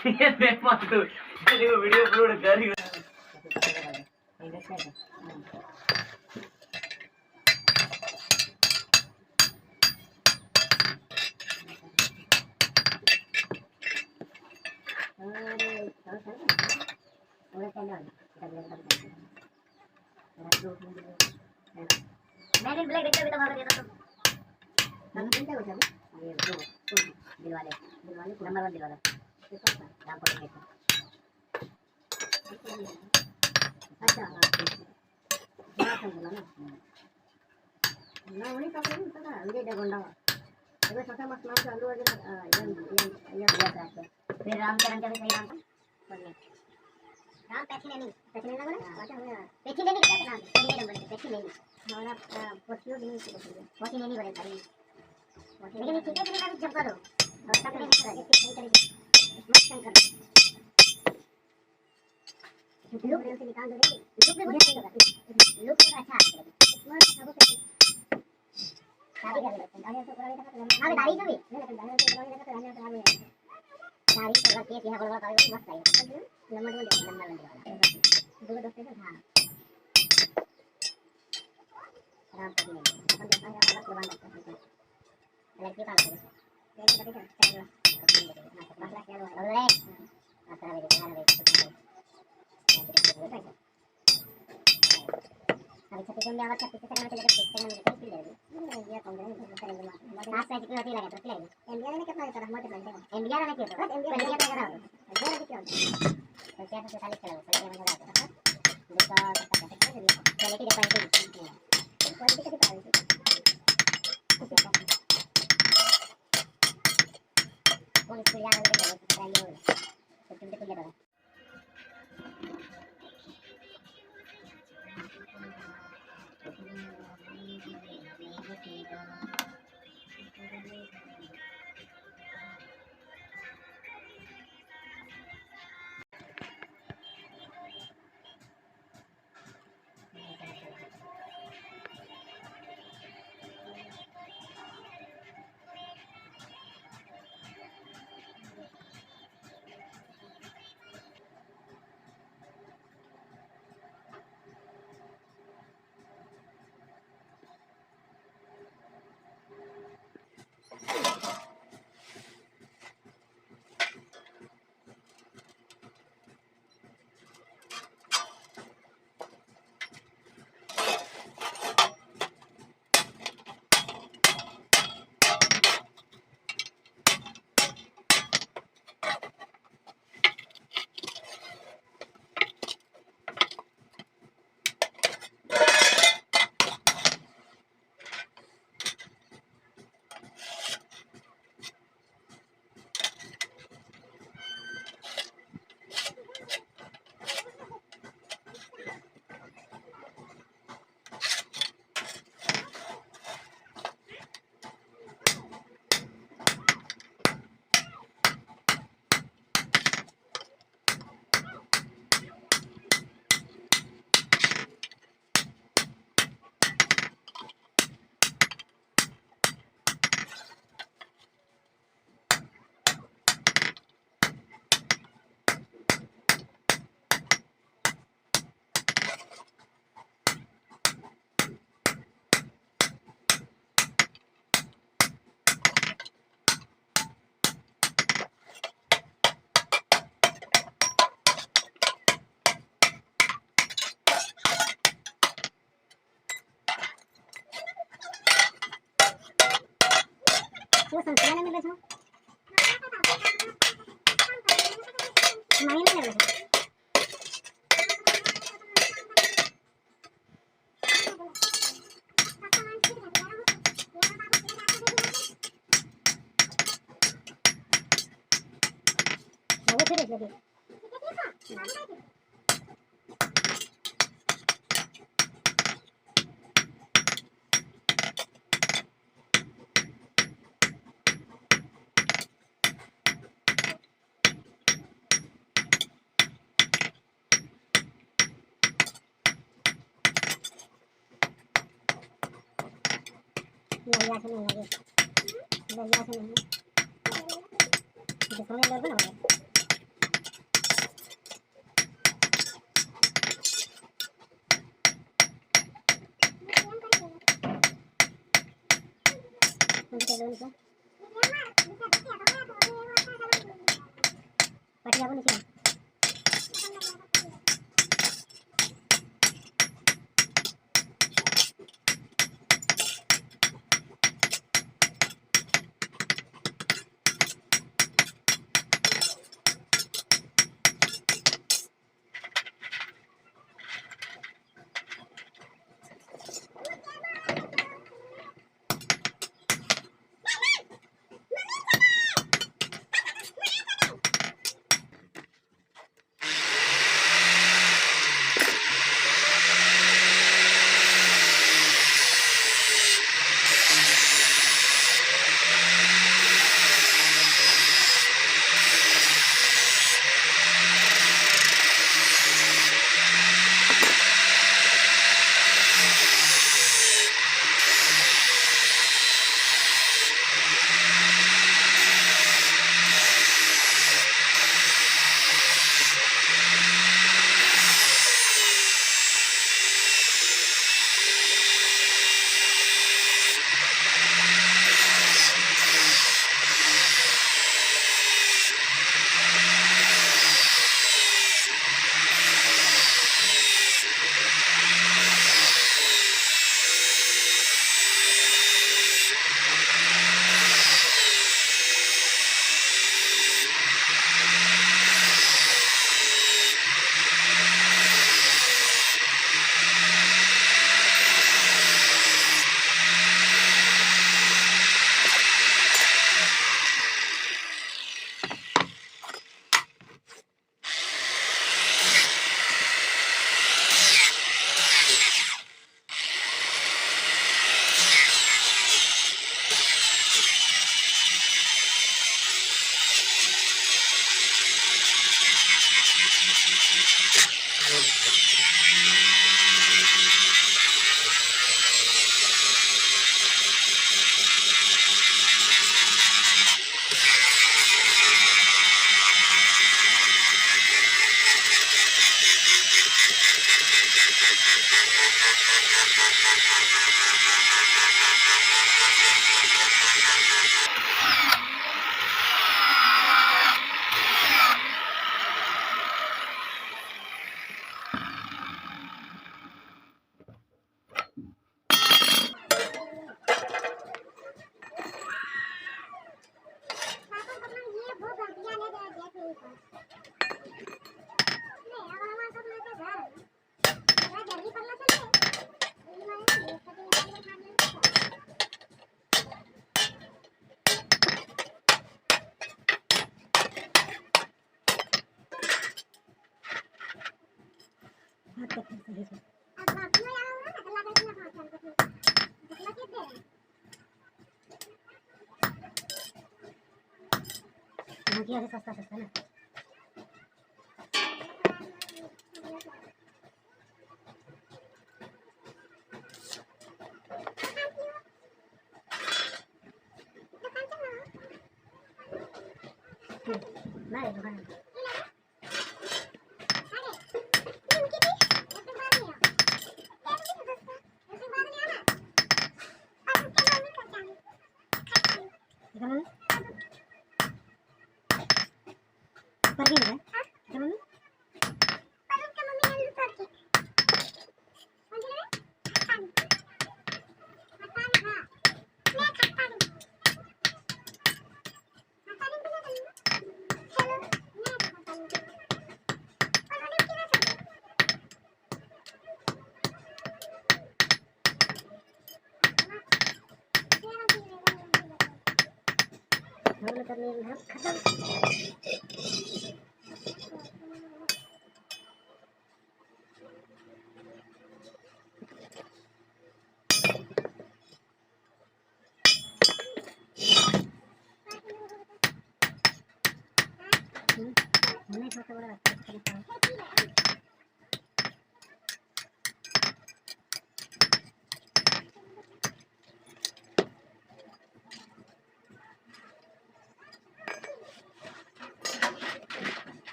मैं मत तो देखो वीडियो अपलोड कर रही हूं। मैंने ब्लैक देखा भी तो भाग देता तो हम चिंता हो जाए ये दो दिल वाले नंबर 1 दिल वाला नाम पढ़ेंगे अच्छा क्या समझला ना उन्हीं का नहीं पता मुझे डगोंडा अगर छोटा मत नाम चालू हो जाए ये फिर रामचरण का भी सही नाम था पढ़ने राम पैसे लेना बोला पैसे लेने का नाम ये नंबर पैसे लेने हमारा पोस्टियो नहीं पोस्टियो नहीं बोले भाई लेकिन ये ठीक है कि जब करो और तक नहीं कर मत कर लोग से निकाल दो लोग से बोल लोग से अच्छा स्मार्ट सब करते शादी कर लेते हैं तो पूरा देखा हां दाढ़ी से भी लेकिन दाढ़ी से पूरा देखा तो आने खराब है दाढ़ी तो करके यहां बोलवा का मस्त है नंबर 1 दो दोस्त है हां राम पति ने अपन देखा है अलग कुर्बान करता है लड़की का है ये तो देखा चलो बात क्या हो रहा है आता है अभी छत्तीस में आवाज छत्तीस सेकंड में चलेगा 30 सेकंड में चलेगा ये कौन है लास्ट साइड की होती लगा तो चलेगा इंडिया ने कितना है रहमत है इंडिया ने किया तो इंडिया का करा इंडिया ने किया तो क्या तो 40 चला तो ये मजा आता है देखो क्वालिटी डिपेंड क्वालिटी का प्राइस कौन इसको याद है तो चाहिए तो तुम देखो ये वो संचालन में बैठो महीने में बैठो वो फिर लगे बढ़िया से नहीं लगे बढ़िया से नहीं दिखाने लगे ना Nanti saya dulu bisa. Pakai apa nih sih? Badhiya से सस्ता सस्ता ना बारे दुकान pergi nih kan teman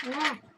ना